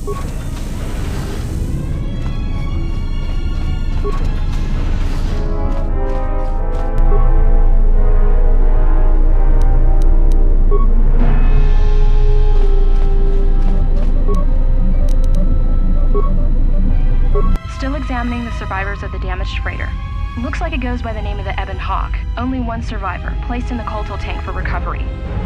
Still examining the survivors of the damaged freighter. Looks like it goes by the name of the Ebon Hawk. Only one survivor, placed in the KOTOR tank for recovery.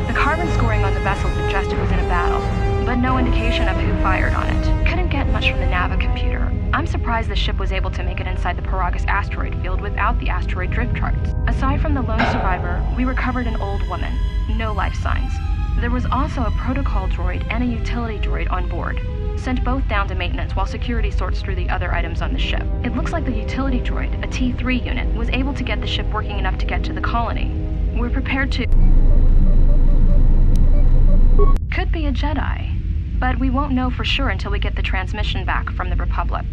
The carbon scoring on the vessel suggested it was in a battle, but no indication of who fired on it. Couldn't get much from the Nava computer. I'm surprised the ship was able to make it inside the Paragus asteroid field without the asteroid drift charts. Aside from the lone survivor, we recovered an old woman. No life signs. There was also a protocol droid and a utility droid on board. Sent both down to maintenance while security sorts through the other items on the ship. It looks like the utility droid, a T3 unit, was able to get the ship working enough to get to the colony. We're prepared to... Could be a Jedi, but we won't know for sure until we get the transmission back from the Republic.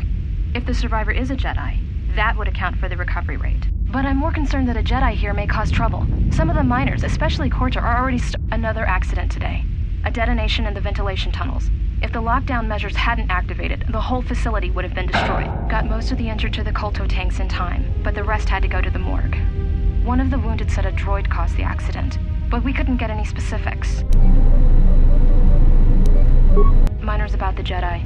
If the survivor is a Jedi, that would account for the recovery rate. But I'm more concerned that a Jedi here may cause trouble. Some of the miners, especially KOTOR, are already Another accident today. A detonation in the ventilation tunnels. If the lockdown measures hadn't activated, the whole facility would have been destroyed. Got most of the injured to the KOTOR tanks in time, but the rest had to go to the morgue. One of the wounded said a droid caused the accident, but we couldn't get any specifics. Miners about the Jedi.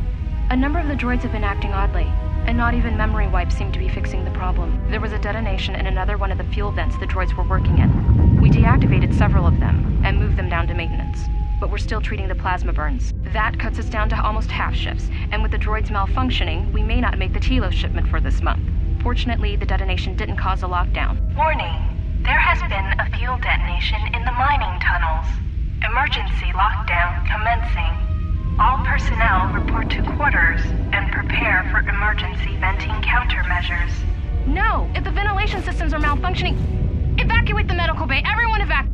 A number of the droids have been acting oddly, and not even memory wipes seem to be fixing the problem. There was a detonation in another one of the fuel vents the droids were working in. We deactivated several of them, and moved them down to maintenance. But we're still treating the plasma burns. That cuts us down to almost half shifts, and with the droids malfunctioning, we may not make the Telos shipment for this month. Fortunately, the detonation didn't cause a lockdown. Warning, there has been a fuel detonation in the mining tunnels. Emergency lockdown commencing. All personnel report to quarters and prepare for emergency venting countermeasures. No! If the ventilation systems are malfunctioning, evacuate the medical bay! Everyone evacuate!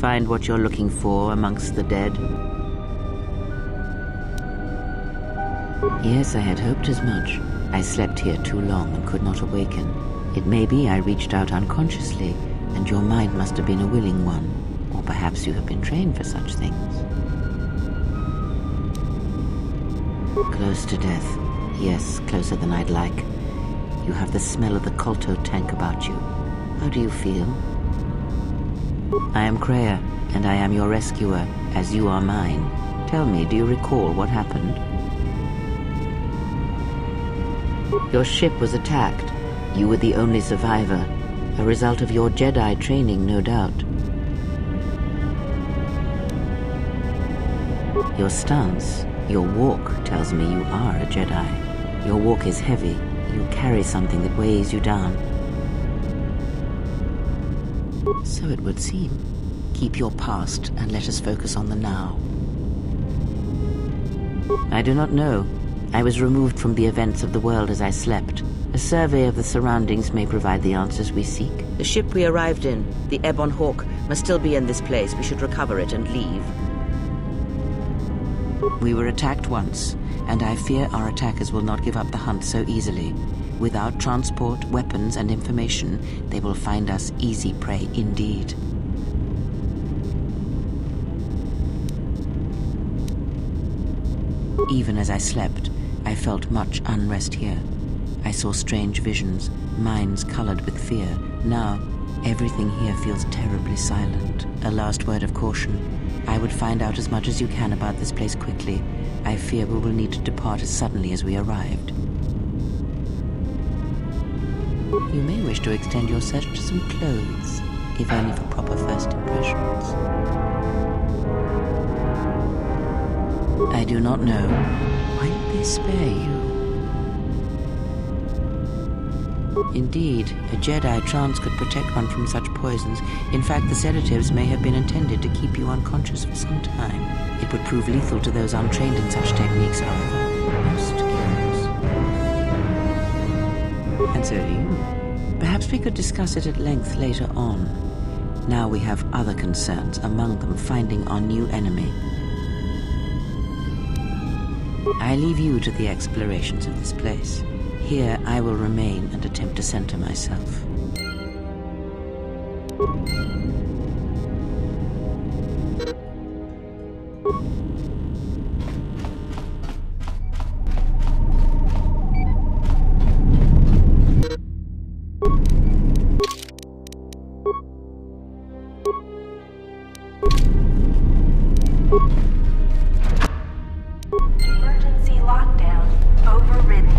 Find what you're looking for amongst the dead? Yes, I had hoped as much. I slept here too long and could not awaken. It may be I reached out unconsciously, and your mind must have been a willing one. Or perhaps you have been trained for such things. Close to death. Yes, closer than I'd like. You have the smell of the KOTOR tank about you. How do you feel? I am Kreia, and I am your rescuer, as you are mine. Tell me, do you recall what happened? Your ship was attacked. You were the only survivor. A result of your Jedi training, no doubt. Your stance, your walk tells me you are a Jedi. Your walk is heavy. You carry something that weighs you down. So it would seem. Keep your past and let us focus on the now. I do not know. I was removed from the events of the world as I slept. A survey of the surroundings may provide the answers we seek. The ship we arrived in, the Ebon Hawk, must still be in this place. We should recover it and leave. We were attacked once, and I fear our attackers will not give up the hunt so easily. Without transport, weapons, and information, they will find us easy prey indeed. Even as I slept, I felt much unrest here. I saw strange visions, minds colored with fear. Now, everything here feels terribly silent. A last word of caution. I would find out as much as you can about this place quickly. I fear we will need to depart as suddenly as we arrived. You may wish to extend your search to some clothes, if only for proper first impressions. I do not know. Why did they spare you? Indeed, a Jedi trance could protect one from such poisons. In fact, the sedatives may have been intended to keep you unconscious for some time. It would prove lethal to those untrained in such techniques, however. Most curious. And so do you. Perhaps we could discuss it at length later on. Now we have other concerns, among them finding our new enemy. I leave you to the explorations of this place. Here I will remain and attempt to center myself. Emergency lockdown overridden.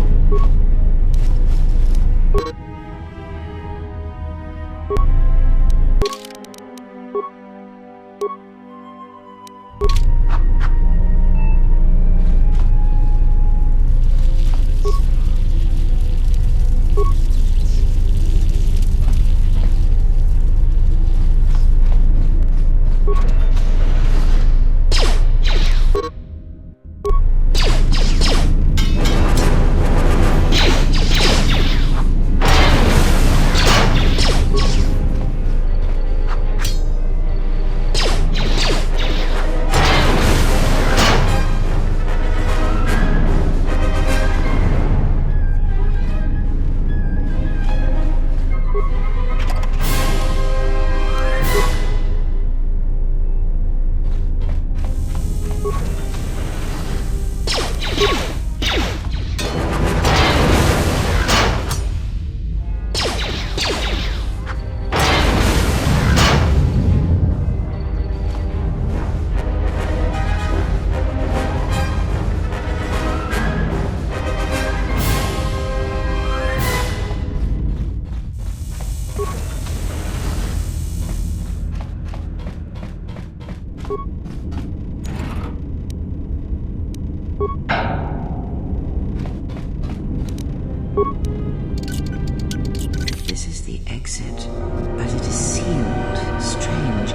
This is the exit, but it is sealed. Strange.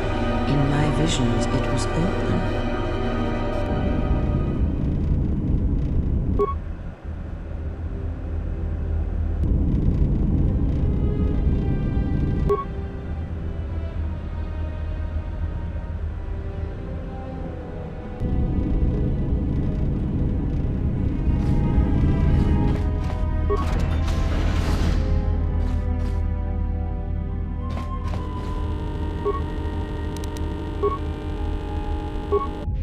In my visions, it was open.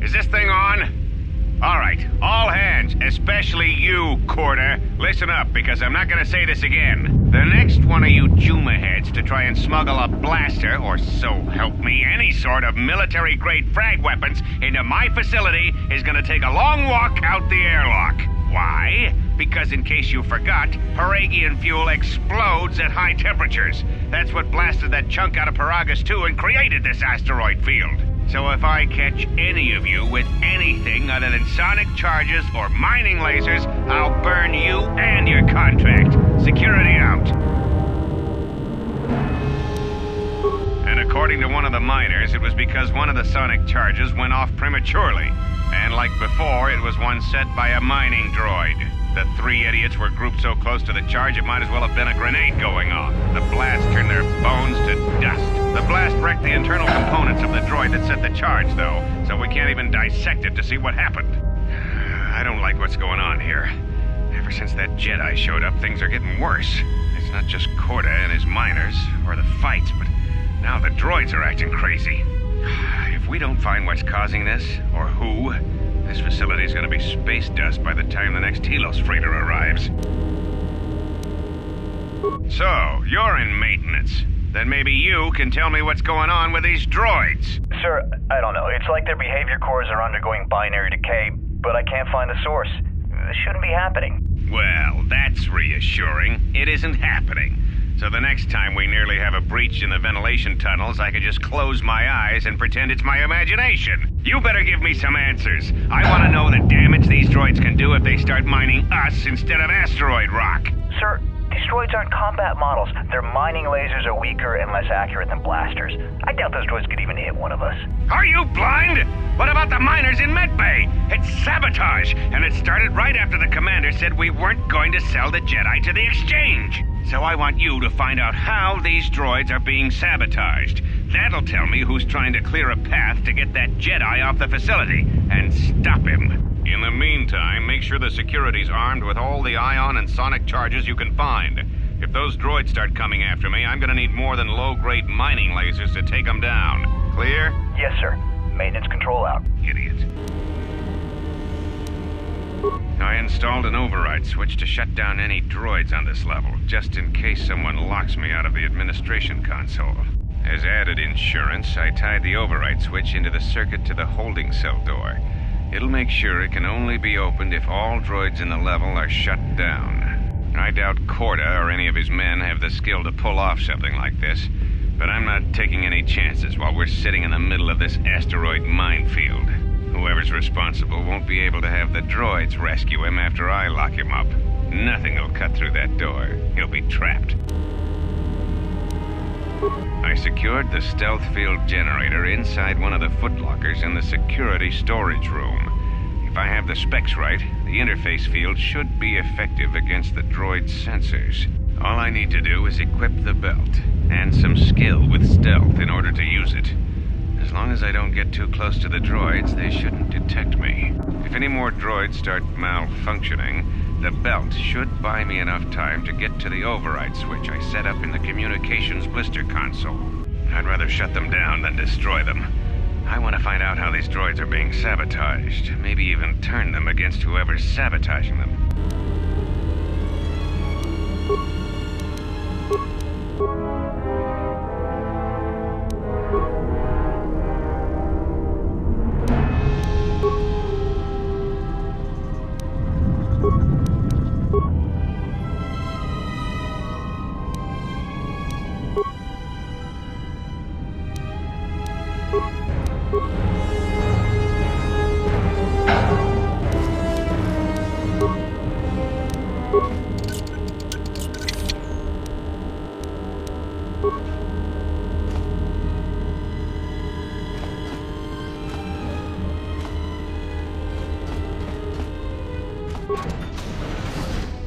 Is this thing on? All right, all hands, especially you, KOTOR. Listen up, because I'm not gonna say this again. The next one of you Juma heads to try and smuggle a blaster, or so help me, any sort of military-grade frag weapons into my facility is gonna take a long walk out the airlock. Why? Because in case you forgot, Paragian fuel explodes at high temperatures. That's what blasted that chunk out of Paragus 2 and created this asteroid field. So if I catch any of you with anything other than sonic charges or mining lasers, I'll burn you and your contract. Security out. And according to one of the miners, it was because one of the sonic charges went off prematurely. And like before, it was one set by a mining droid. The three idiots were grouped so close to the charge it might as well have been a grenade going off. The blast turned their bones to dust. The blast wrecked the internal components of the droid that set the charge, though, so we can't even dissect it to see what happened. I don't like what's going on here. Ever since that Jedi showed up, things are getting worse. It's not just Korta and his miners, or the fights, but now the droids are acting crazy. If we don't find what's causing this, or who, this facility's gonna be space dust by the time the next Telos freighter arrives. So, you're in maintenance. Then maybe you can tell me what's going on with these droids. Sir, I don't know. It's like their behavior cores are undergoing binary decay, but I can't find the source. This shouldn't be happening. Well, that's reassuring. It isn't happening. So the next time we nearly have a breach in the ventilation tunnels, I can just close my eyes and pretend it's my imagination. You better give me some answers. I want to know the damage these droids can do if they start mining us instead of asteroid rock. Sir, these droids aren't combat models. Their mining lasers are weaker and less accurate than blasters. I doubt those droids could even hit one of us. Are you blind? What about the miners in Medbay? It's sabotage, and it started right after the commander said we weren't going to sell the Jedi to the exchange. So I want you to find out how these droids are being sabotaged. That'll tell me who's trying to clear a path to get that Jedi off the facility and stop him. In the meantime, make sure the security's armed with all the ion and sonic charges you can find. If those droids start coming after me, I'm gonna need more than low-grade mining lasers to take them down. Clear? Yes, sir. Maintenance control out. Idiot. I installed an override switch to shut down any droids on this level, just in case someone locks me out of the administration console. As added insurance, I tied the override switch into the circuit to the holding cell door. It'll make sure it can only be opened if all droids in the level are shut down. I doubt Korta or any of his men have the skill to pull off something like this, but I'm not taking any chances while we're sitting in the middle of this asteroid minefield. Whoever's responsible won't be able to have the droids rescue him after I lock him up. Nothing will cut through that door. He'll be trapped. I secured the stealth field generator inside one of the footlockers in the security storage room. If I have the specs right, the interface field should be effective against the droid's sensors. All I need to do is equip the belt, and some skill with stealth in order to use it. As long as I don't get too close to the droids, they shouldn't detect me. If any more droids start malfunctioning, the belt should buy me enough time to get to the override switch I set up in the communications blister console. I'd rather shut them down than destroy them. I want to find out how these droids are being sabotaged, maybe even turn them against whoever's sabotaging them.